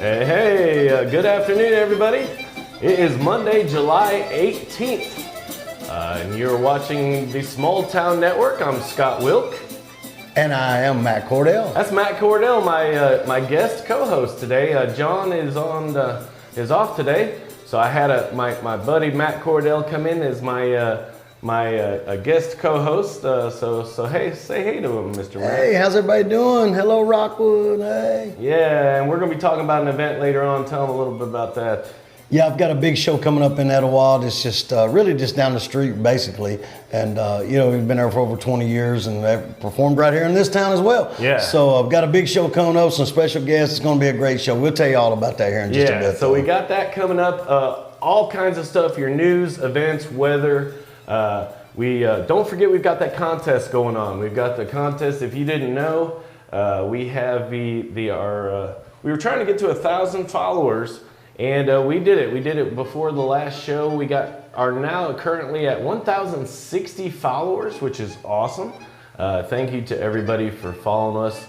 Good afternoon, everybody. It is Monday, July 18th, and you're watching the Small Town Network. I'm Scott Wilk. And I am Matt Cordell. That's Matt Cordell, my guest co-host today. John is off today, so I had my buddy Matt Cordell come in as my guest co-host. So hey, say hey to him, Mr. Matt. Hey, how's everybody doing? Hello, Rockwood. Hey. Yeah, and we're gonna be talking about an event later on. Tell them a little bit about that. Yeah, I've got a big show coming up in Etowah. It's just really just down the street, basically. And, we've been there for over 20 years and I've performed right here in this town as well. Yeah. So I've got a big show coming up, some special guests. It's going to be a great show. We'll tell you all about that here in just a bit. So we got that coming up. All kinds of stuff, your news, events, weather. We don't forget we've got that contest going on. We've got the contest. If you didn't know, we have we were trying to get to 1,000 followers. And we did it. We did it before the last show. We are now currently at 1,060 followers, which is awesome. Thank you to everybody for following us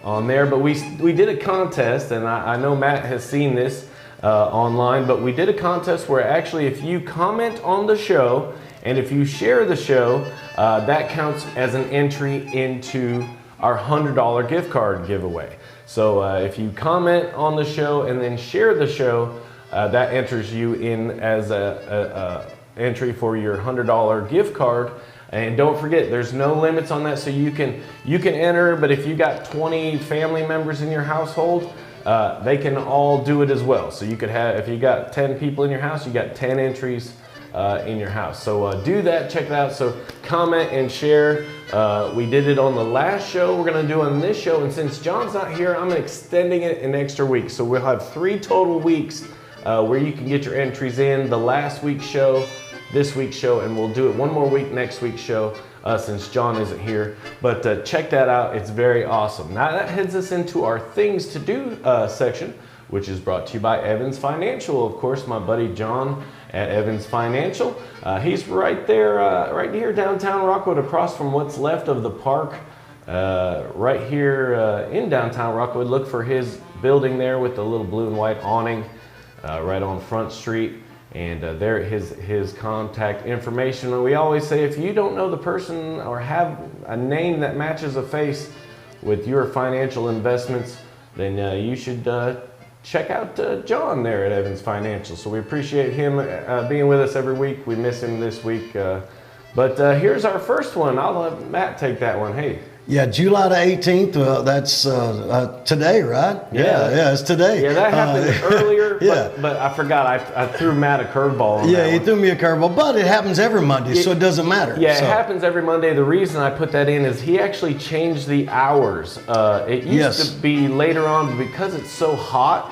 on there. But we did a contest, and I know Matt has seen this online, but we did a contest where actually if you comment on the show and if you share the show, that counts as an entry into our $100 gift card giveaway. So if you comment on the show and then share the show, that enters you in as a entry for your $100 gift card. And don't forget, there's no limits on that, so you can enter. But if you got 20 family members in your household, they can all do it as well. So you could have, if you got 10 people in your house, you got 10 entries in your house. So do that, check it out. So comment and share. We did it on the last show. We're gonna do on this show, and since John's not here, I'm extending it an extra week. So we'll have 3 total weeks where you can get your entries in. The last week's show, this week's show, and we'll do it one more week next week's show since John isn't here. But check that out, it's very awesome. Now that heads us into our things to do section, which is brought to you by Evans Financial. Of course, my buddy John at Evans Financial. He's right there, right here downtown Rockwood, across from what's left of the park, right here in downtown Rockwood. Look for his building there with the little blue and white awning right on Front Street. And there his contact information. And we always say, if you don't know the person or have a name that matches a face with your financial investments, then you should check out John there at Evans Financial. So we appreciate him being with us every week. We miss him this week. But here's our first one. I'll let Matt take that one. Hey. Yeah, July the 18th, that's today, right? Yeah, it's today. Yeah, that happened earlier, yeah. but I forgot. I threw Matt a curveball. Yeah, he threw me a curveball, but it happens every Monday, so it doesn't matter. Yeah, it happens every Monday. The reason I put that in is he actually changed the hours. It used to be later on, but because it's so hot,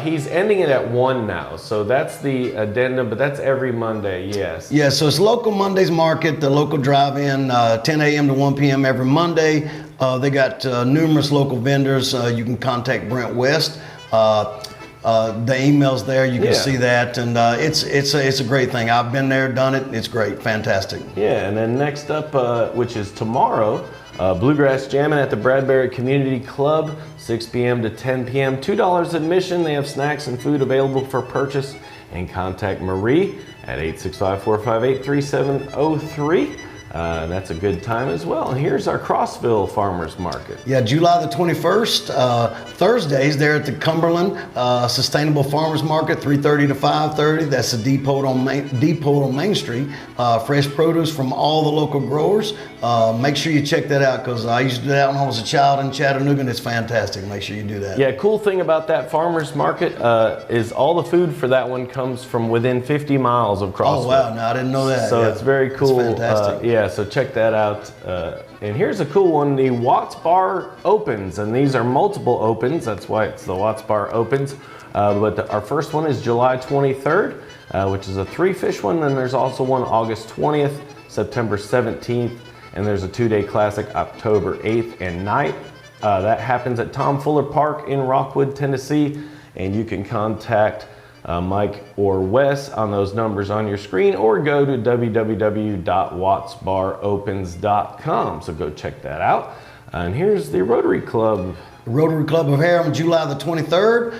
he's ending it at 1 now. So that's the addendum, but that's every Monday, yes. Yeah, so it's Local Mondays Market, the local drive-in, 10 a.m. to 1 p.m. every Monday. They got numerous local vendors. You can contact Brent West. The email's there, you can see that, and it's a great thing. I've been there, done it, it's great, fantastic. Yeah, and then next up, which is tomorrow, Bluegrass Jammin' at the Bradbury Community Club, 6 p.m. to 10 p.m. $2 admission. They have snacks and food available for purchase. And contact Marie at 865-458-3703. That's a good time as well. And here's our Crossville Farmers Market. Yeah, July the 21st, Thursdays, there at the Cumberland Sustainable Farmers Market, 3:30 to 5:30. That's the depot on Main Street. Fresh produce from all the local growers. Make sure you check that out, because I used to do that when I was a child in Chattanooga, and it's fantastic. Make sure you do that. Yeah, cool thing about that farmers market is all the food for that one comes from within 50 miles of Crossville. Oh, wow, no, I didn't know that. So it's very cool. It's fantastic. Yeah, so check that out. And here's a cool one, the Watts Bar Opens, and these are multiple opens. That's why it's the Watts Bar Opens. But our first one is July 23rd, which is a 3-fish one. Then there's also one August 20th, September 17th, and there's a 2-day classic October 8th and 9th. That happens at Tom Fuller Park in Rockwood, Tennessee, and you can contact Mike or Wes on those numbers on your screen, or go to www.wattsbaropens.com. So go check that out. And here's the Rotary Club The Rotary Club of Harriman, July the 23rd.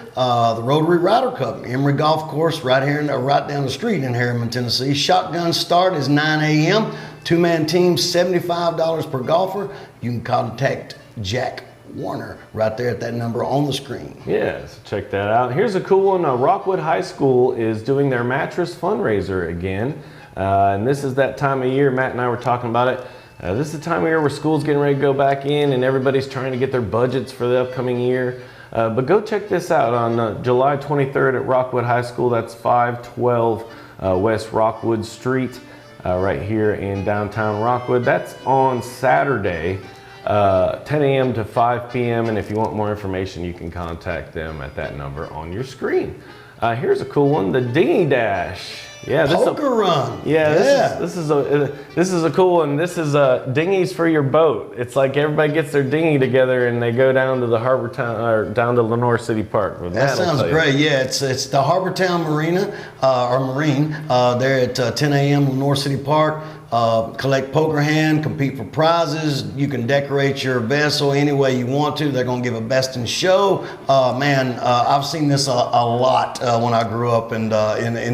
The Rotary Ryder Cup, Emory Golf Course, right down the street in Harriman, Tennessee. Shotgun start is 9 a.m. Two-man team, $75 per golfer. You can contact Jack Warner right there at that number on the screen. Yeah, so check that out. Here's a cool one. Rockwood High School is doing their mattress fundraiser again. And this is that time of year, Matt and I were talking about it. This is the time of year where school's getting ready to go back in and everybody's trying to get their budgets for the upcoming year. But go check this out on July 23rd at Rockwood High School. That's 512 West Rockwood Street, right here in downtown Rockwood. That's on Saturday, 10 a.m. to 5 p.m. And if you want more information, you can contact them at that number on your screen. Here's a cool one, the Dinghy Dash. Yeah, Poker run. Yeah, this is a cool one. This is dinghies for your boat. It's like everybody gets their dinghy together and they go down to the Harbor Town or down to Lenore City Park. That sounds great. Yeah, it's the Harbor Town Marina or Marine there at 10 a.m. Lenore City Park. Collect poker hand, compete for prizes. You can decorate your vessel any way you want to. They're going to give a best in show. I've seen this a lot when I grew up in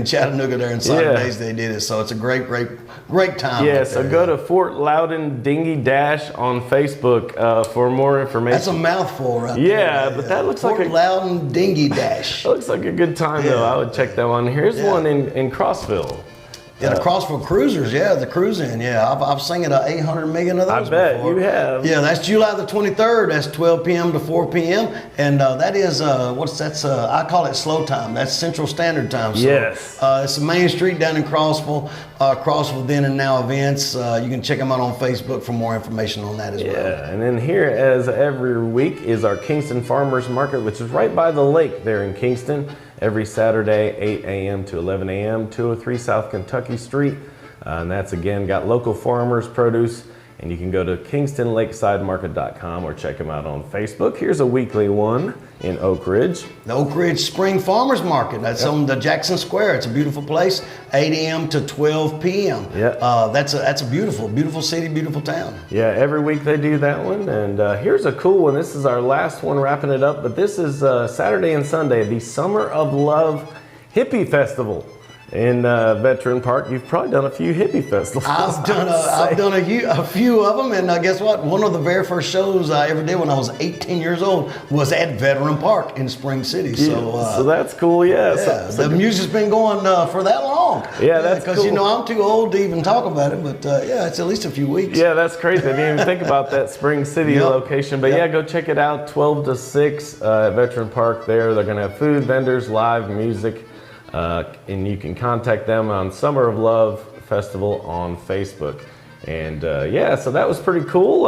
Chattanooga there in Saturdays they did it. So it's a great time. Yeah, so go to Fort Loudon Dinghy Dash on Facebook for more information. That's a mouthful right there. Yeah, but that looks like Fort Loudon Dinghy Dash. That looks like a good time though. I would check that one. Here's one in Crossville. Yeah, the Crossville Cruisers, the cruise-in, I've seen it 800 million of those I bet before. you have. Yeah, that's July the 23rd. That's 12 p.m. to 4 p.m. And that is, I call it slow time. That's Central Standard Time. So, yes. It's a Main Street down in Crossville. Crossville Then and Now events. You can check them out on Facebook for more information on that as well. Yeah, and then here, as every week, is our Kingston Farmers Market, which is right by the lake there in Kingston. Every Saturday, 8 a.m. to 11 a.m., 203 South Kentucky Street. And that's, again, got local farmers, produce, and you can go to KingstonLakesideMarket.com or check them out on Facebook. Here's a weekly one in Oak Ridge. The Oak Ridge Spring Farmers Market. That's on the Jackson Square. It's a beautiful place, 8 a.m. to 12 p.m. Yeah. That's a beautiful city, beautiful town. Yeah, every week they do that one. And here's a cool one. This is our last one, wrapping it up. But this is Saturday and Sunday, the Summer of Love Hippie Festival in Veteran Park. You've probably done a few hippie festivals. I've done a few of them, and guess what? One of the very first shows I ever did when I was 18 years old was at Veteran Park in Spring City. So that's cool. Yeah. The music's been going for that long. Yeah, that's because cool. I'm too old to even talk about it. But it's at least a few weeks. Yeah, that's crazy. I didn't even think about that Spring City location. But yeah, go check it out. 12 to 6 at Veteran Park. There, they're gonna have food vendors, live music. And you can contact them on Summer of Love Festival on Facebook. And so that was pretty cool.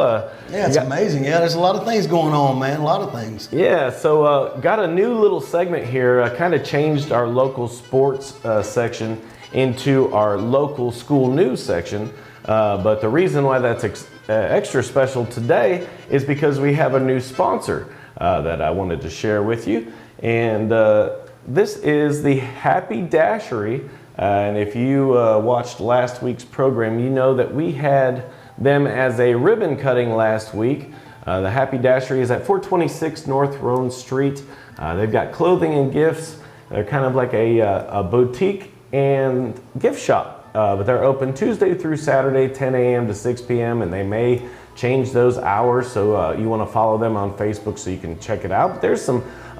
It's amazing. Yeah, there's a lot of things going on, man. A lot of things. Yeah, so got a new little segment here. Kind of changed our local sports section into our local school news section. But the reason why that's extra special today is because we have a new sponsor that I wanted to share with you. And this is the Happy Dashery, and if you watched last week's program, you know that we had them as a ribbon cutting last week. The Happy Dashery is at 426 North Roan Street. They've got clothing and gifts. They're kind of like a boutique and gift shop, but they're open Tuesday through Saturday, 10 a.m. to 6 p.m., and they may change those hours, so you want to follow them on Facebook so you can check it out. But there's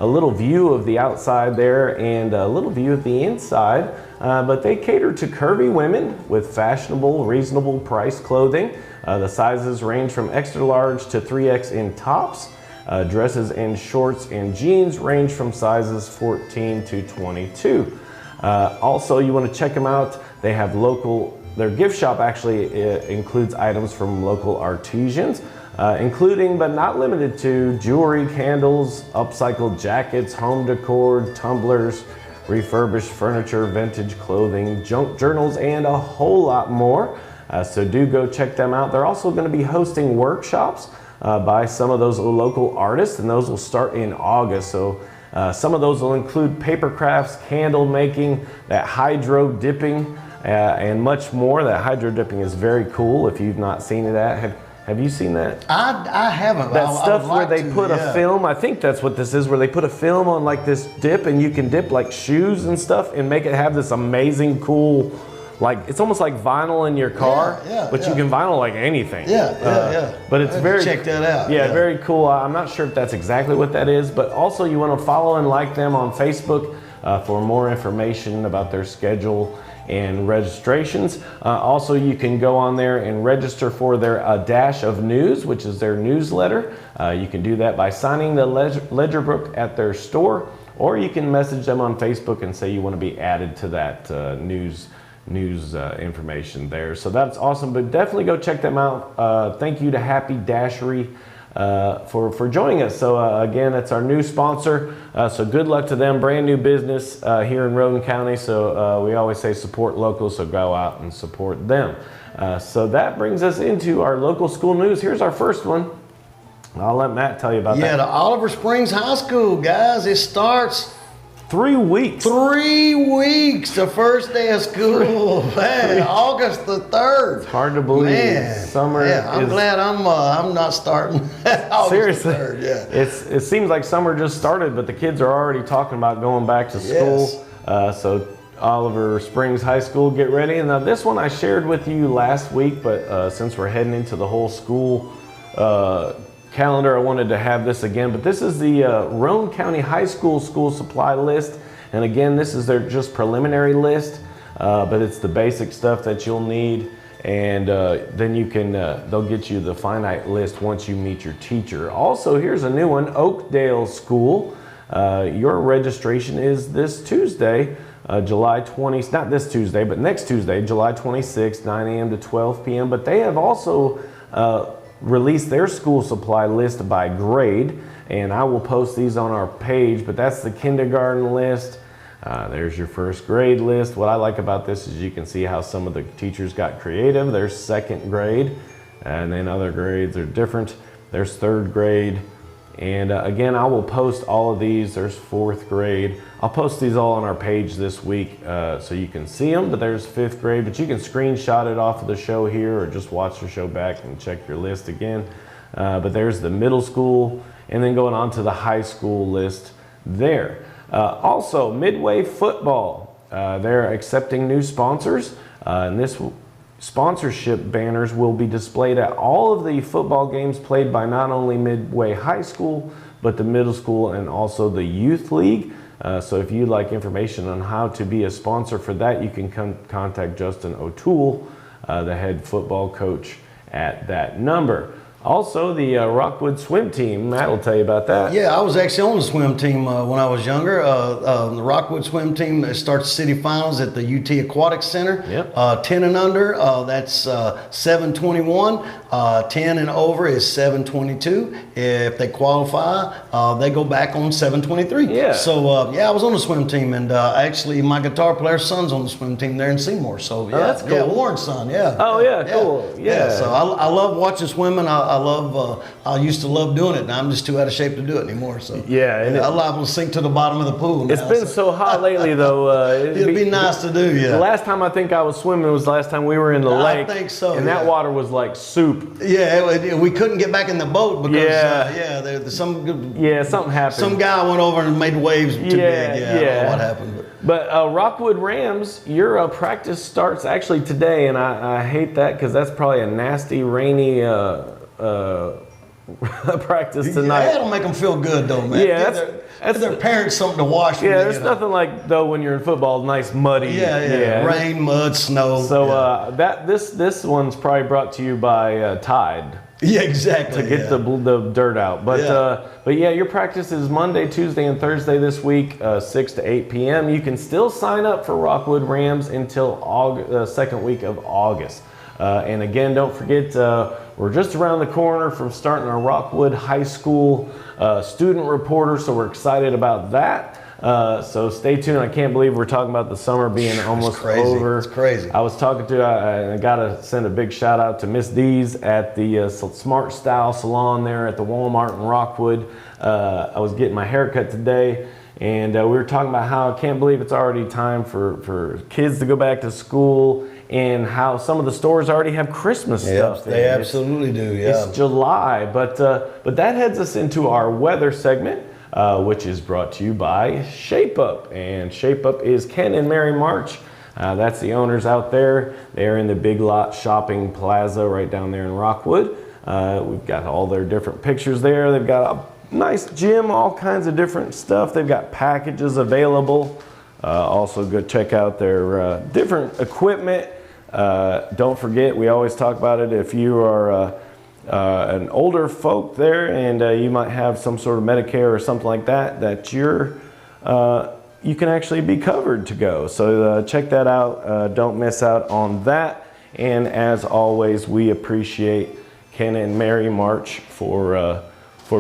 a little view of the outside there and a little view of the inside, but they cater to curvy women with fashionable, reasonable price clothing. The sizes range from extra large to 3X in tops. Dresses and shorts and jeans range from sizes 14 to 22. Also, you want to check them out. They have their gift shop actually includes items from local artisans, including but not limited to jewelry, candles, upcycled jackets, home decor, tumblers, refurbished furniture, vintage clothing, junk journals, and a whole lot more. So do go check them out. They're also going to be hosting workshops by some of those local artists, and those will start in August. So some of those will include paper crafts, candle making, that hydro dipping, and much more. That hydro dipping is very cool. If you've not seen it, have Have you seen that? I haven't. That I stuff would where like they to, put yeah. a film, I think that's what this is, where they put a film on like this dip, and you can dip like shoes and stuff and make it have this amazing, cool, like it's almost like vinyl in your car, but you can vinyl like anything. Yeah. But it's I have very to check that out. Yeah, very cool. I'm not sure if that's exactly what that is, but also you want to follow and like them on Facebook for more information about their schedule and registrations. Also, you can go on there and register for their A Dash of News, which is their newsletter. You can do that by signing the ledger book at their store, or you can message them on Facebook and say you want to be added to that news information there. So that's awesome, but definitely go check them out. Thank you to Happy Dashery for joining us. So again, it's our new sponsor. So good luck to them. Brand new business here in Rowan County. So we always say support local. So go out and support them. So that brings us into our local school news. Here's our first one. I'll let Matt tell you about that. Yeah, the Oliver Springs High School, guys. It starts 3 weeks. 3 weeks, the first day of school, man, August the 3rd. It's hard to believe. Man, Summer. yeah, I'm glad I'm not starting. August Seriously, the 3rd, yeah. it seems like summer just started, but the kids are already talking about going back to school. Yes. So Oliver Springs High School, get ready. And now this one I shared with you last week, but since we're heading into the whole school calendar, I wanted to have this again. But this is the Rowan County High School school supply list. And again, this is their just preliminary list, but it's the basic stuff that you'll need. And then you can, they'll get you the finite list once you meet your teacher. Also, here's a new one, Oakdale School. Your registration is this Tuesday, July 20th, not this Tuesday, but next Tuesday, July 26th, 9 a.m. to 12 p.m. But they have also release their school supply list by grade, and I will post these on our page, but that's the kindergarten list. There's your first grade list. What I like about this is you can see how some of the teachers got creative. There's second grade, and then other grades are different. There's third grade, and again, I will post all of these. There's fourth grade. I'll post these all on our page this week so you can see them, but there's fifth grade, but you can screenshot it off of the show here or just watch the show back and check your list again. But there's the middle school, and then going on to the high school list there. Also, Midway Football, they're accepting new sponsors, and this sponsorship banners will be displayed at all of the football games played by not only Midway High School, but the middle school and also the youth league. So if you'd like information on how to be a sponsor for that, you can contact Justin O'Toole, the head football coach, at that number. Also, the Rockwood swim team, Matt will tell you about that. Yeah, I was actually on the swim team when I was younger. The Rockwood swim team starts city finals at the UT Aquatic Center. Yep. 10 and under, that's 721. 10 and over is 722. If they qualify, they go back on 723. Yeah. So, yeah, I was on the swim team, and actually my guitar player's son's on the swim team there in Seymour. So, yeah, that's cool. Yeah, Warren's son, yeah. Oh, yeah, cool. Yeah. So I love watching swimming. I used to love doing it, and I'm just too out of shape to do it anymore. So Yeah, and I love to sink to the bottom of the pool now. It's been so hot lately, though. It'd be nice to do, yeah. The last time I think I was swimming was the last time we were in the lake. I think so, And that yeah. water was like soup. Yeah, we couldn't get back in the boat because there's Something happened. some guy went over and made waves too big. Yeah, I don't know what happened. But Rockwood Rams, your practice starts actually today, and I hate that because that's probably a nasty, rainy practice tonight. Yeah, that'll make them feel good though, man. Yeah, Give their parents something to wash. Yeah, there's nothing like though when you're in football, nice muddy. Yeah. Rain, mud, snow. So this one's probably brought to you by Tide. Yeah, exactly. To get the dirt out. But yeah, your practice is Monday, Tuesday, and Thursday this week, 6 to 8 p.m. You can still sign up for Rockwood Rams until second week of August. And again, don't forget, we're just around the corner from starting our Rockwood High School student reporter, so we're excited about that. So stay tuned. I can't believe we're talking about the summer being almost over. It's crazy. I was talking to, I got to send a big shout out to Miss Dees at the Smart Style Salon there at the Walmart in Rockwood. I was getting my haircut today, and we were talking about how I can't believe it's already time for kids to go back to school in how some of the stores already have Christmas stuff. They absolutely do. Yeah. It's July, but that heads us into our weather segment, which is brought to you by Shape Up, and Shape Up is Ken and Mary March. That's the owners out there. They're in the Big Lot Shopping Plaza right down there in Rockwood. We've got all their different pictures there. They've got a nice gym, all kinds of different stuff. They've got packages available. Also go check out their different equipment. Don't forget, we always talk about it, if you are an older folk there and you might have some sort of Medicare or something like that, that you can actually be covered to go. So check that out. Don't miss out on that. And as always, we appreciate Ken and Mary March for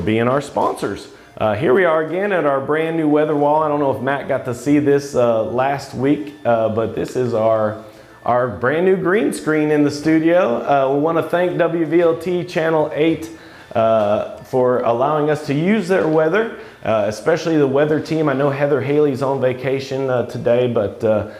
being our sponsors. Here we are again at our brand new weather wall. I don't know if Matt got to see this last week, but this is our brand new green screen in the studio. We want to thank WVLT Channel 8 for allowing us to use their weather, especially the weather team. I know Heather Haley's on vacation today, but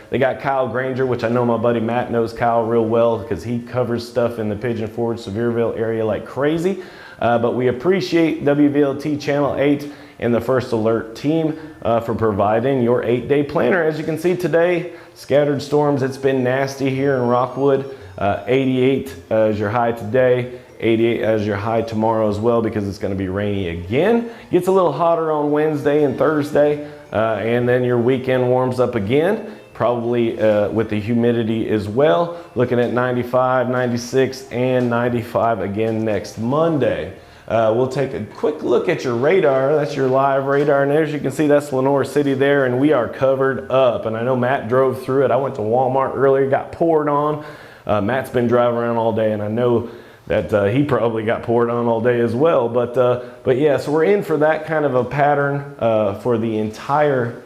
they got Kyle Granger, which I know my buddy Matt knows Kyle real well because he covers stuff in the Pigeon Forge, Sevierville area like crazy. But we appreciate WVLT Channel 8 and the First Alert team for providing your 8-day planner. As you can see today, scattered storms. It's been nasty here in Rockwood. 88 is your high today. 88 as your high tomorrow as well, because it's going to be rainy again. Gets a little hotter on Wednesday and Thursday, and then your weekend warms up again, probably with the humidity as well. Looking at 95, 96, and 95 again next Monday. We'll take a quick look at your radar. That's your live radar, and as you can see, that's Lenore City there, and we are covered up. And I know Matt drove through it. I went to Walmart earlier, got poured on. Matt's been driving around all day, and I know that he probably got poured on all day as well. But yeah, so we're in for that kind of a pattern for the entire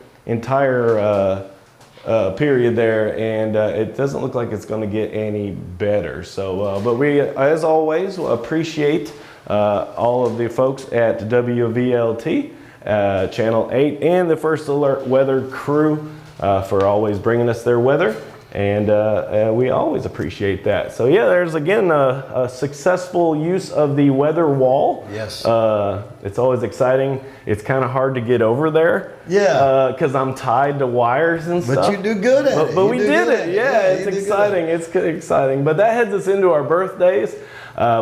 period there, and it doesn't look like it's going to get any better. So, but we, as always, appreciate all of the folks at WVLT Channel 8 and the First Alert Weather crew for always bringing us their weather. And we always appreciate that. So yeah, there's again a successful use of the weather wall. Yes. It's always exciting. It's kind of hard to get over there. Yeah. Because I'm tied to wires and stuff. But you do good at it. But we did it. Yeah, it's exciting. It's exciting. But that heads us into our birthdays,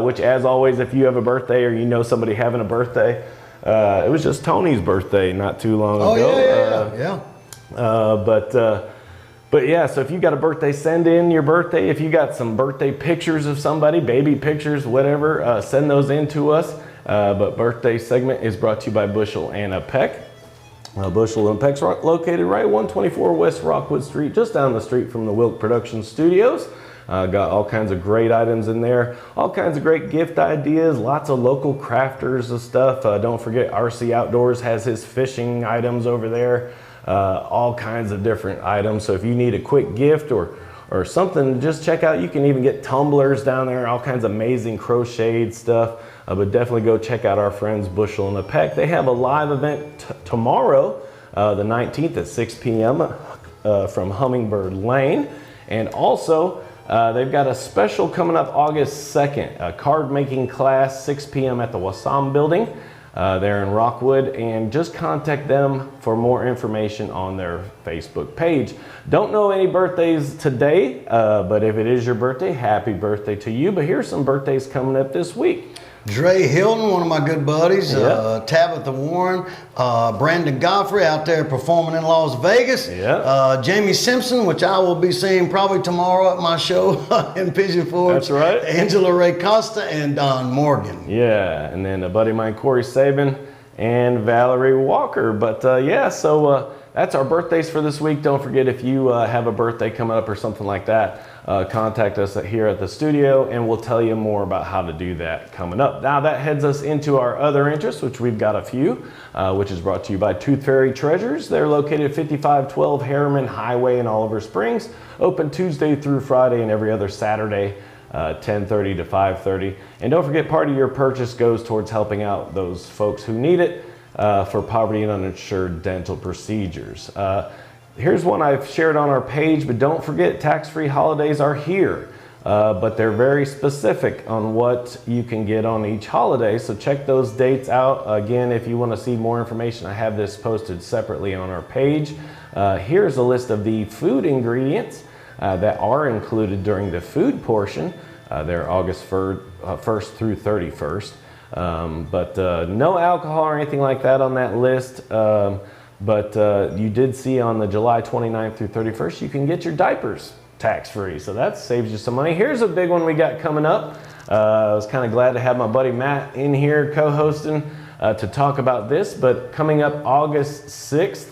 which, as always, if you have a birthday or you know somebody having a birthday, it was just Tony's birthday not too long ago. Yeah. But yeah, so if you got a birthday, send in your birthday. If you got some birthday pictures of somebody, baby pictures, whatever, send those in to us. But birthday segment is brought to you by Bushel and Peck. Bushel and Peck's located right 124 West Rockwood Street, just down the street from the Wilk Production Studios. Got all kinds of great items in there, all kinds of great gift ideas, lots of local crafters of stuff. Don't forget RC Outdoors has his fishing items over there. All kinds of different items. So if you need a quick gift or something, just check out. You can even get tumblers down there, all kinds of amazing crocheted stuff. But definitely go check out our friends Bushel and Peck. They have a live event tomorrow, the 19th at 6 p.m. From Hummingbird Lane. And also, they've got a special coming up August 2nd, a card making class, 6 p.m. at the Wassam Building. There in Rockwood, and just contact them for more information on their Facebook page. Don't know any birthdays today, but if it is your birthday, happy birthday to you. But here's some birthdays coming up this week. Dre Hilton, one of my good buddies, Yeah. Tabitha Warren, Brandon Godfrey out there performing in Las Vegas, Yeah. Jamie Simpson, which I will be seeing probably tomorrow at my show in Pigeon Forge. That's right. Angela Ray Costa and Don Morgan. Yeah, and then a buddy of mine, Corey Sabin, and Valerie Walker. But yeah, so that's our birthdays for this week. Don't forget, if you have a birthday coming up or something like that, contact us here at the studio, and we'll tell you more about how to do that coming up. Now that heads us into our other interests, which we've got a few, which is brought to you by Tooth Fairy Treasures. They're located at 5512 Harriman Highway in Oliver Springs, open Tuesday through Friday and every other Saturday, 10:30 to 5:30. And don't forget, part of your purchase goes towards helping out those folks who need it for poverty and uninsured dental procedures. Here's one I've shared on our page, but don't forget, tax-free holidays are here. But they're very specific on what you can get on each holiday. So check those dates out. Again, if you want to see more information, I have this posted separately on our page. Here's a list of the food ingredients that are included during the food portion. They're August 1st through 31st. But no alcohol or anything like that on that list. But you did see on the July 29th through 31st, you can get your diapers tax-free, so that saves you some money. Here's a big one we got coming up. I was kind of glad to have my buddy Matt in here co-hosting to talk about this, but coming up August 6th,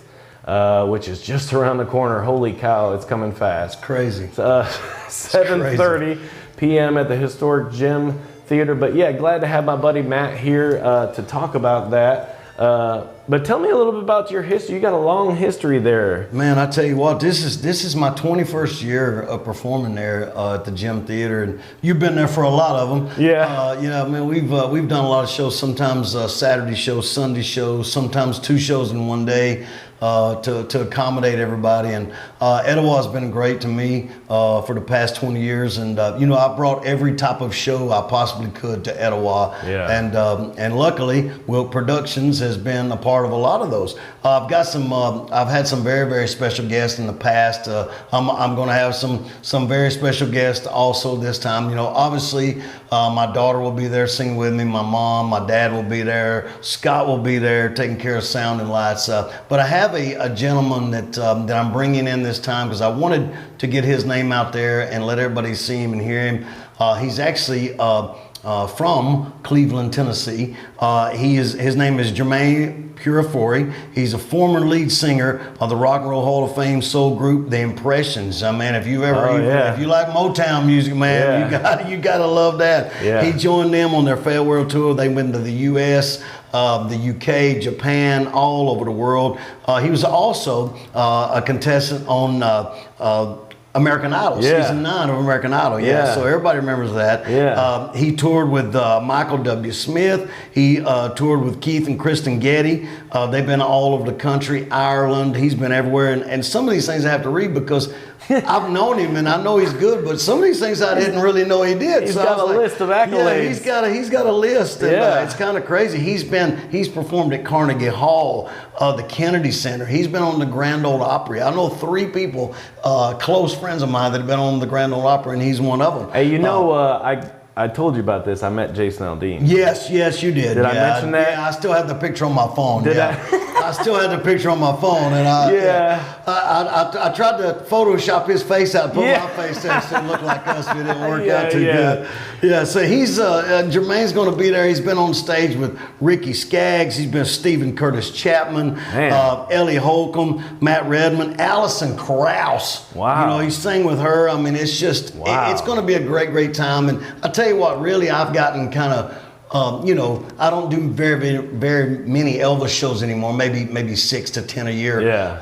which is just around the corner. Holy cow, it's coming fast. Crazy. 7:30 p.m. at the Historic Gym Theater. But yeah, glad to have my buddy Matt here to talk about that. But tell me a little bit about your history. You got a long history there. Man, I tell you what, this is my 21st year of performing there at the Gym Theater, and you've been there for a lot of them. Yeah. You know, I mean, we've done a lot of shows. Sometimes Saturday shows, Sunday shows, sometimes 2 shows in one day. To accommodate everybody, and Etowah has been great to me for the past 20 years, and you know, I brought every type of show I possibly could to Etowah, Yeah. And luckily Wilk Productions has been a part of a lot of those. I've got some I've had some very, very special guests in the past. I'm going to have some very special guests also this time. You know, obviously my daughter will be there singing with me, my mom, my dad will be there, Scott will be there taking care of sound and lights, but I have a gentleman that I'm bringing in this time because I wanted to get his name out there and let everybody see him and hear him. He's actually from Cleveland, Tennessee. His name is Jermaine Purifori. He's a former lead singer of the Rock and Roll Hall of Fame soul group, The Impressions. I mean, if you if you like Motown music, man, you gotta love that. Yeah. He joined them on their farewell tour. They went to the U.S., the UK, Japan, all over the world. He was also a contestant on American Idol, Yeah. season 9 of American Idol. Yeah. So everybody remembers that. Yeah. He toured with Michael W. Smith. He toured with Keith and Kristen Getty. They've been all over the country, Ireland. He's been everywhere. And some of these things I have to read because I've known him and I know he's good, but some of these things I didn't really know he did. He's So got I was a list of accolades. Yeah, he's got a list. And, Yeah. it's kind of crazy. He's performed at Carnegie Hall, the Kennedy Center. He's been on the Grand Ole Opry. I know 3 people, close friends of mine that have been on the Grand Ole Opry, and he's one of them. Hey, you know, I told you about this. I met Jason Aldean. Yes, you did. Did I mention that? Yeah, I still have the picture on my phone. Did I still had the picture on my phone, and I tried to Photoshop his face out, put my face there, so it looked like us. But it didn't work out too good. Yeah, so he's Jermaine's going to be there. He's been on stage with Ricky Skaggs. He's been Stephen Curtis Chapman, Ellie Holcomb, Matt Redman, Alison Krauss. Wow. You know, he sang with her. I mean, it's just it's going to be a great, great time. And I tell you what, really, I've gotten kind of. You know, I don't do very many Elvis shows anymore. Maybe 6 to 10 a year. Yeah.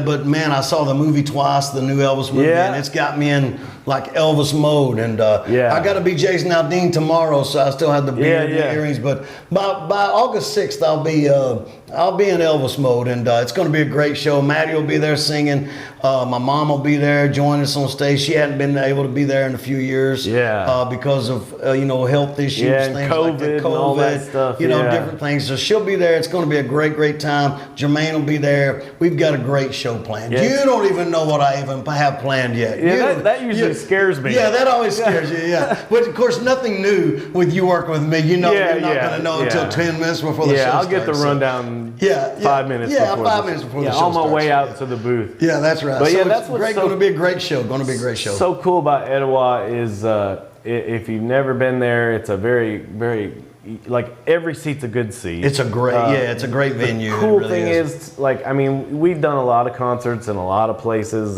But man, I saw the movie twice, the new Elvis movie, and it's got me in like Elvis mode. And I got to be Jason Aldean tomorrow, so I still have the beard and the earrings. But by August 6th, I'll be in Elvis mode, and it's going to be a great show. Maddie will be there singing. My mom will be there joining us on stage. She hadn't been able to be there in a few years. Because of health issues, things COVID, like that, and all that stuff. Different things. So she'll be there. It's going to be a great, great time. Jermaine will be there. We've got a great show planned. You don't even know what I even have planned yet. Yeah, that usually scares me. Yeah, that always scares you. Yeah, but of course, nothing new with you working with me. You're not going to know until 10 minutes before the show starts. I'll get the rundown. 5 minutes. Yeah, before 5 minutes before the show starts. On my way out to the booth. Yeah, that's right. But so that's what's going to be a great show. Going to be a great show. So cool about Etowah is if you've never been there, it's a very, very like every seat's a good seat. It's a great, it's a great venue. The cool thing is, like, I mean, we've done a lot of concerts in a lot of places.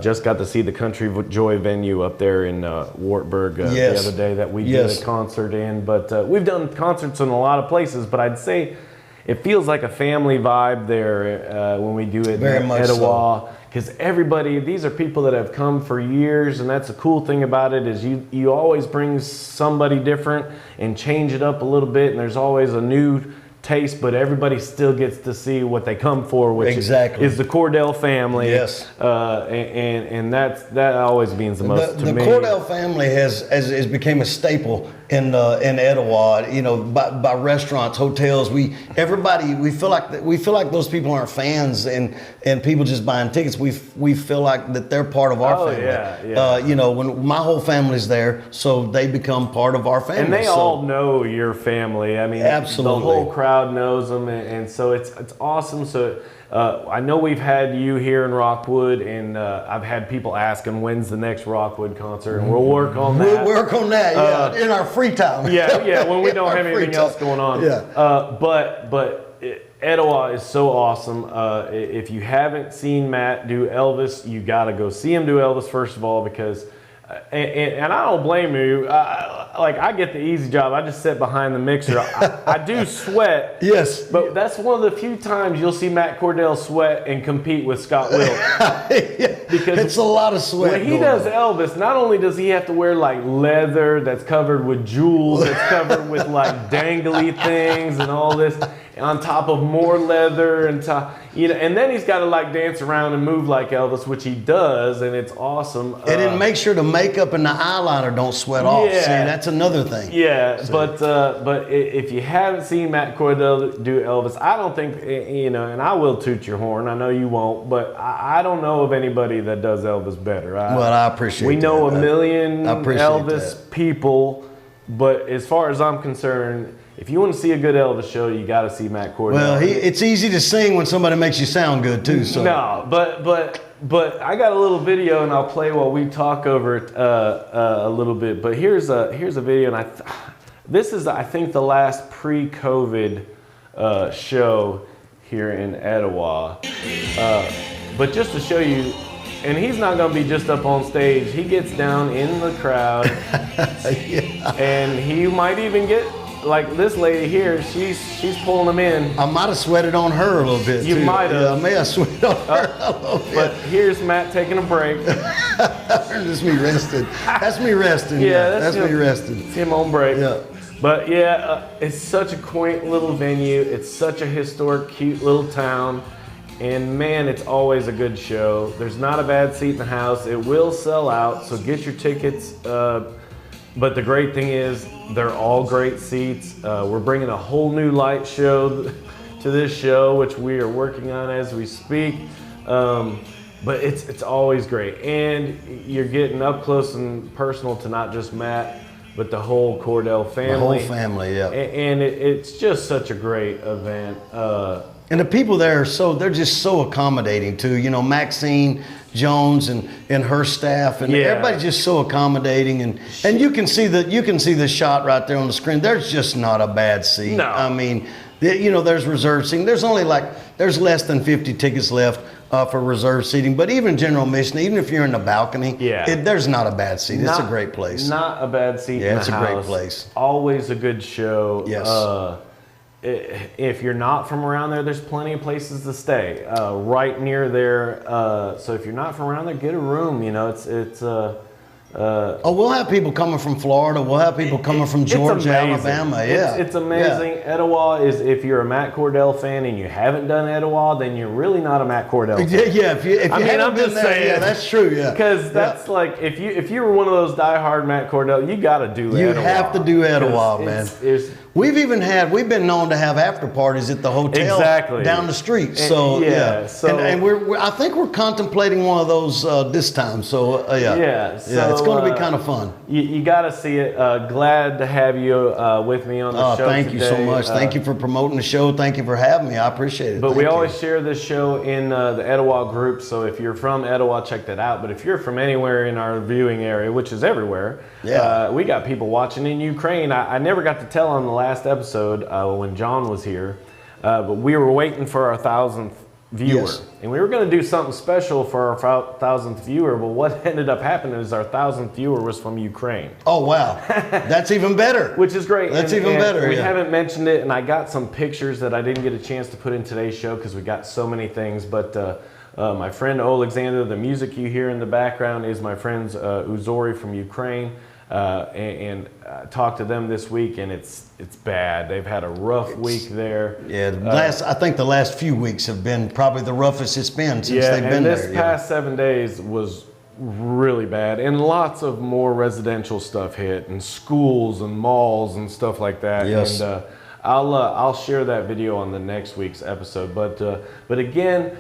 Just got to see the Country Joy venue up there in Wartburg the other day that we did a concert in. But we've done concerts in a lot of places. But I'd say it feels like a family vibe there when we do it Very in much Etowah. Because everybody, these are people that have come for years, and that's the cool thing about it is you always bring somebody different and change it up a little bit, and there's always a new taste, but everybody still gets to see what they come for, which Exactly. is the Cordell family. Yes. And that always means the most to The me. Cordell family has became a staple in Etowah. You know, by restaurants, hotels. We feel like those people aren't fans and people just buying tickets. We feel like that they're part of our family. Yeah. You know, when my whole family's there, so they become part of our family. And they So- all know your family. I mean, Absolutely. the whole crowd knows them, and so it's awesome. So I know we've had you here in Rockwood, and I've had people asking when's the next Rockwood concert, and we'll work on that. We'll work on that, in our free time. Yeah, when we In don't our have free anything else time. going on. Yeah. But Etowah is so awesome. If you haven't seen Matt do Elvis, you got to go see him do Elvis first of all, because and I don't blame you. I get the easy job. I just sit behind the mixer. I do sweat. Yes. But that's one of the few times you'll see Matt Cordell sweat and compete with Scott Wilt. Because it's a lot of sweat. when he going does on. Elvis, not only does he have to wear like leather that's covered with jewels, that's covered with like dangly things and all this, on top of more leather and and then he's got to like dance around and move like Elvis, which he does, and it's awesome. And then make sure the makeup and the eyeliner don't sweat off. Yeah. See, that's another thing. Yeah, but if you haven't seen Matt Cordell do Elvis, I don't think, and I will toot your horn. I know you won't, but I don't know of anybody that does Elvis better. Well, I appreciate We know that. a million I appreciate Elvis that. people, but as far as I'm concerned, if you want to see a good Elvis show, you got to see Matt Cordell. Well, it's easy to sing when somebody makes you sound good too. So No, but I got a little video, and I'll play while we talk over it a little bit. But here's a video, and this is I think the last pre-COVID show here in Etowah. But just to show you, and he's not going to be just up on stage. He gets down in the crowd, and he might even get. Like this lady here, she's pulling them in. I might have sweated on her a little bit. You too. might have. Yeah, I may have sweated on her a little bit. But here's Matt taking a break. That's me resting. That's me resting. Yeah, that's him. me resting. It's him on break. Yeah. But it's such a quaint little venue. It's such a historic, cute little town. And man, it's always a good show. There's not a bad seat in the house. It will sell out, so get your tickets. But the great thing is, they're all great seats. We're bringing a whole new light show to this show, which we are working on as we speak. But it's always great. And you're getting up close and personal to not just Matt, but the whole Cordell family. The whole family, yeah. And it's just such a great event. And the people there they're just so accommodating too. You know, Maxine Jones and her staff, and Yeah. everybody's just so accommodating, and you can see the shot right there on the screen. There's just not a bad seat. No. I mean, there's reserved seating. There's only there's less than 50 tickets left for reserved seating. But even general admission, even if you're in the balcony, there's not a bad seat. It's a great place. Not a bad seat. Yeah, in it's the a great house. place. Always a good show. Yes. If you're not from around there, there's plenty of places to stay right near there. So if you're not from around there, get a room. We'll have people coming from Florida. We'll have people coming from Georgia, it's amazing. Alabama. Yeah, it's amazing. Yeah. Etowah is, if you're a Matt Cordell fan and you haven't done Etowah, then you're really not a Matt Cordell fan. Yeah, if you haven't I'm been just there, saying. yeah, that's true. Yeah, Because that's like, if you were one of those diehard Matt Cordell, you got to do Etowah. You have to do Etowah, 'Cause man. We've We've been known to have after parties at the hotel Exactly. down the street. So yeah, so- and I think we're contemplating one of those this time. So Yeah, it's so, going to be kind of fun. You got to see it. Glad to have you with me on the show Thank you so today. much. Thank you for promoting the show. Thank you for having me. I appreciate it. But Thank we you. always share this show in the Etowah group, so if you're from Etowah, check that out. But if you're from anywhere in our viewing area, which is everywhere, we got people watching in Ukraine. I never got to tell on the last episode when John was here, but we were waiting for our 1,000th viewer. Yes. And we were going to do something special for our 1,000th viewer, but what ended up happening is our 1,000th viewer was from Ukraine. Oh, wow. That's even better. Which is great. That's even better, We yeah. haven't mentioned it, and I got some pictures that I didn't get a chance to put in today's show because we got so many things. But my friend Alexander, the music you hear in the background is my friends Uzori from Ukraine. and talked to them this week, and it's bad. They've had a rough week there. Yeah, I think the last few weeks have been probably the roughest it's been since they've been and there. this past 7 days was really bad, and lots of more residential stuff hit, and schools and malls and stuff like that. Yes. And I'll share that video on the next week's episode. But again,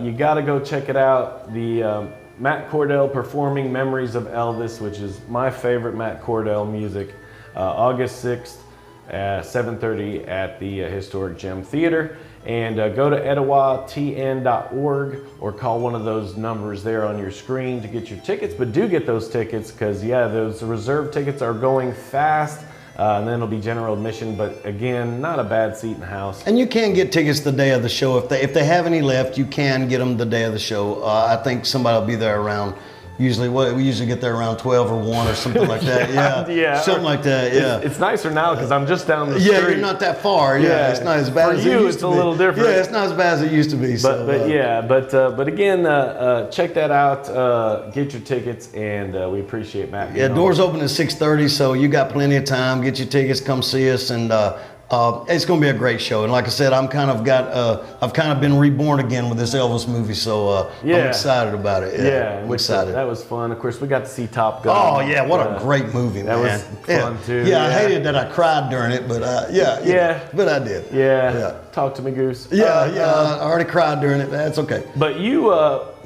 you got to go check it out. The Matt Cordell performing Memories of Elvis, which is my favorite Matt Cordell music, August 6th at 7:30 at the Historic Gem Theater. And go to etowatn.org or call one of those numbers there on your screen to get your tickets. But do get those tickets, because those reserve tickets are going fast. And then it'll be general admission, but again, not a bad seat in the house. And you can get tickets the day of the show. If they have any left, you can get them the day of the show. I think somebody will be there around, we usually get there around 12 or 1 or something like that. Yeah, something like that, yeah. It's nicer now because I'm just down the street. Yeah, you're not that far. Yeah, it's not as bad as it used to be. For you, it's a little different. Yeah, it's not as bad as it used to be. But again, check that out. Get your tickets, and we appreciate Matt. Yeah, doors open at 6:30, so you got plenty of time. Get your tickets, come see us, and it's going to be a great show. And like I said, I've kind of been reborn again with this Elvis movie, so I'm excited about it. Yeah, I'm excited. That was fun. Of course, we got to see Top Gun. Oh yeah, what a great movie, man. That was fun too. Yeah, I hated that I cried during it, but but I did. Yeah. Talk to me, Goose. I already cried during it. That's okay. But you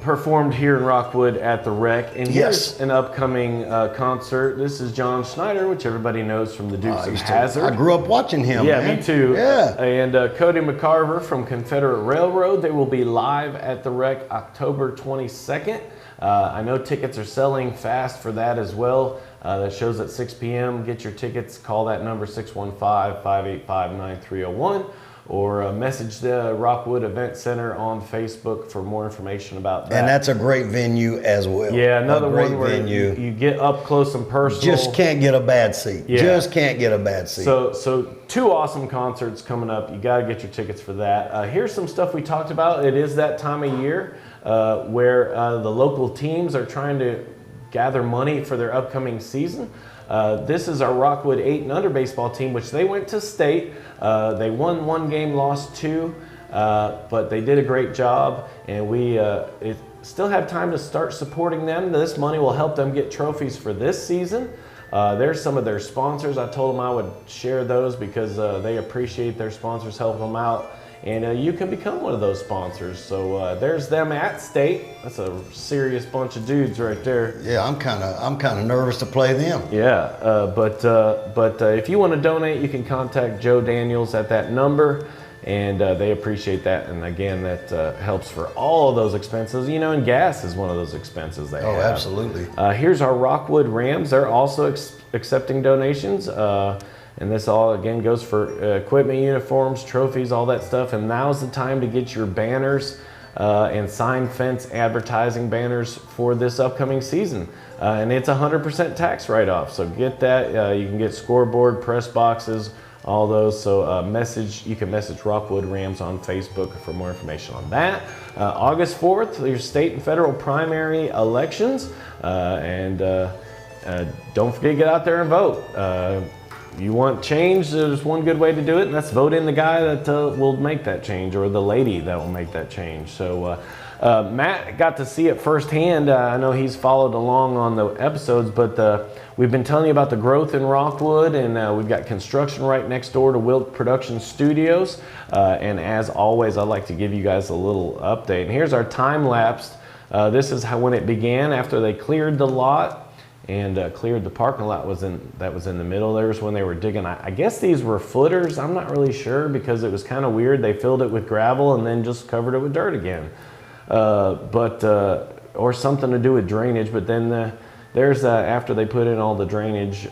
performed here in Rockwood at the Rec, and here's an upcoming concert. This is John Schneider, which everybody knows from the Dukes of Hazzard. I grew up watching him. Yeah, man. me too. Yeah. And Cody McCarver from Confederate Railroad. They will be live at the Rec October 22nd. I know tickets are selling fast for that as well. That show's at 6 p.m. Get your tickets. Call that number 615-585-9301. Or message the Rockwood Event Center on Facebook for more information about that. And that's a great venue as well. Yeah, another one where venue. You get up close and personal. Just can't get a bad seat. Yeah. Just can't get a bad seat. So 2 awesome concerts coming up. You got to get your tickets for that. Here's some stuff we talked about. It is that time of year where the local teams are trying to gather money for their upcoming season. This is our Rockwood 8 and under baseball team, which they went to state. They won 1 game, lost 2, but they did a great job, and we still have time to start supporting them. This money will help them get trophies for this season. There's some of their sponsors. I told them I would share those because they appreciate their sponsors helping them out. And you can become one of those sponsors. So there's them at state. That's a serious bunch of dudes right there. Yeah, I'm kind of nervous to play them. Yeah, but if you want to donate, you can contact Joe Daniels at that number, and they appreciate that. And again, that helps for all of those expenses. And gas is one of those expenses they have. Oh, absolutely. Here's our Rockwood Rams. They're also accepting donations. And this all, again, goes for equipment, uniforms, trophies, all that stuff. And now's the time to get your banners and sign fence advertising banners for this upcoming season. And it's 100% tax write-off. So get that. You can get scoreboard, press boxes, all those. So you can message Rockwood Rams on Facebook for more information on that. August 4th, your state and federal primary elections. And don't forget to get out there and vote. You want change, there's one good way to do it, and that's vote in the guy that will make that change, or the lady that will make that change. So Matt got to see it firsthand. I know he's followed along on the episodes, but we've been telling you about the growth in Rockwood, and we've got construction right next door to Wilk Production Studios. And as always, I'd like to give you guys a little update. And here's our time-lapse. This is when it began after they cleared the lot and cleared the parking lot that was in the middle. There's when they were digging. I guess these were footers. I'm not really sure because it was kind of weird. They filled it with gravel and then just covered it with dirt again. Or something to do with drainage. But then there's after they put in all the drainage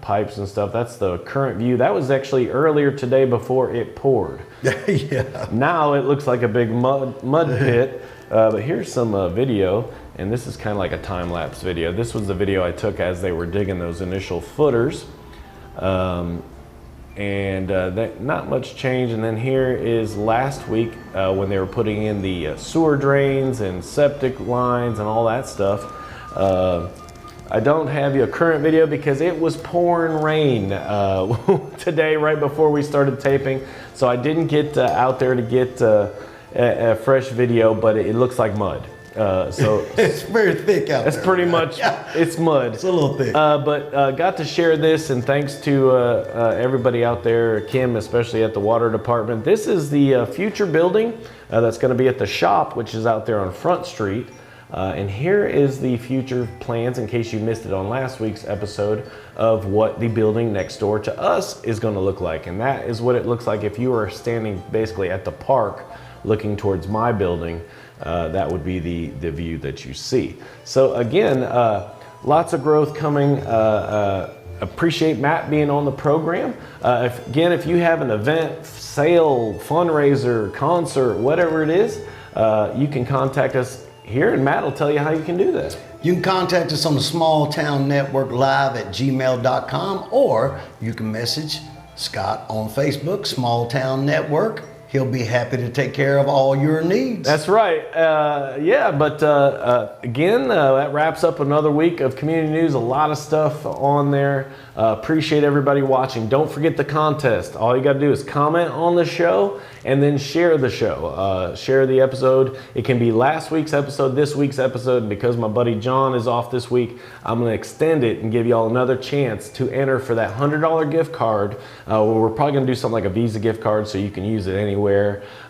pipes and stuff. That's the current view. That was actually earlier today before it poured. Yeah. Now it looks like a big mud pit. But here's some video. And this is kind of like a time-lapse video. This was the video I took as they were digging those initial footers. Not much change. And then here is last week when they were putting in the sewer drains and septic lines and all that stuff. I don't have you a current video because it was pouring rain today right before we started taping. So I didn't get out there to get a fresh video, but it looks like mud. So It's very thick out there. that's pretty much, it's mud. It's a little thick. But got to share this, and thanks to everybody out there, Kim, especially at the water department. This is the future building that's going to be at the shop, which is out there on Front Street. And here is the future plans, in case you missed it on last week's episode, of what the building next door to us is going to look like. And that is what it looks like if you were standing basically at the park looking towards my building. That would be the view that you see. So again, lots of growth coming. Appreciate Matt being on the program. If you have an event, sale, fundraiser, concert, whatever it is, you can contact us here, and Matt will tell you how you can do that. You can contact us on the Small Town Network Live at gmail.com, or you can message Scott on Facebook, Small Town Network. He'll be happy to take care of all your needs. That's right. Again, that wraps up another week of community news. A lot of stuff on there. Appreciate everybody watching. Don't forget the contest. All you got to do is comment on the show and then share the show. Share the episode. It can be last week's episode, this week's episode. And because my buddy John is off this week, I'm going to extend it and give y'all another chance to enter for that $100 gift card. We're probably going to do something like a Visa gift card so you can use it anywhere.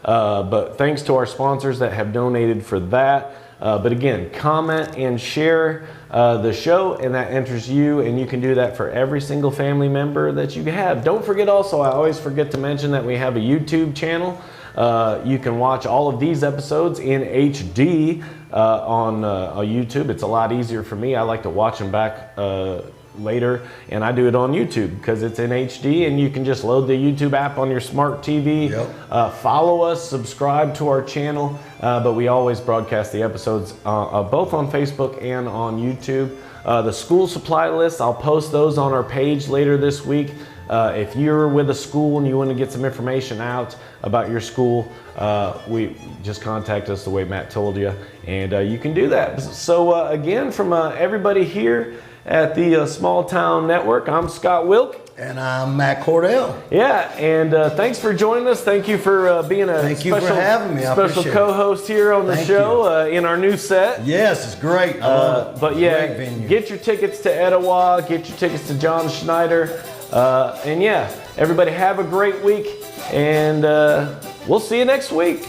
But thanks to our sponsors that have donated for that. But again, comment and share the show, and that enters you, and you can do that for every single family member that you have. Don't forget also, I always forget to mention that we have a YouTube channel. You can watch all of these episodes in HD on YouTube. It's a lot easier for me. I like to watch them back later, and I do it on YouTube because it's in HD, and you can just load the YouTube app on your smart TV. Yep. Follow us, subscribe to our channel, but we always broadcast the episodes both on Facebook and on YouTube. The school supply list, I'll post those on our page later this week. If you're with a school and you want to get some information out about your school, we just contact us the way Matt told you, and you can do that. So again, from everybody here at the Small Town Network, I'm Scott Wilk. And I'm Matt Cordell. Yeah, and thanks for joining us. Thank you for being a Thank you for having me. I special appreciate it. Co-host here on the Thank show in our new set. Yes, it's great. I love it. But yeah, Great venue. get your tickets to Etowah, get your tickets to John Schneider. And yeah, everybody have a great week, and we'll see you next week.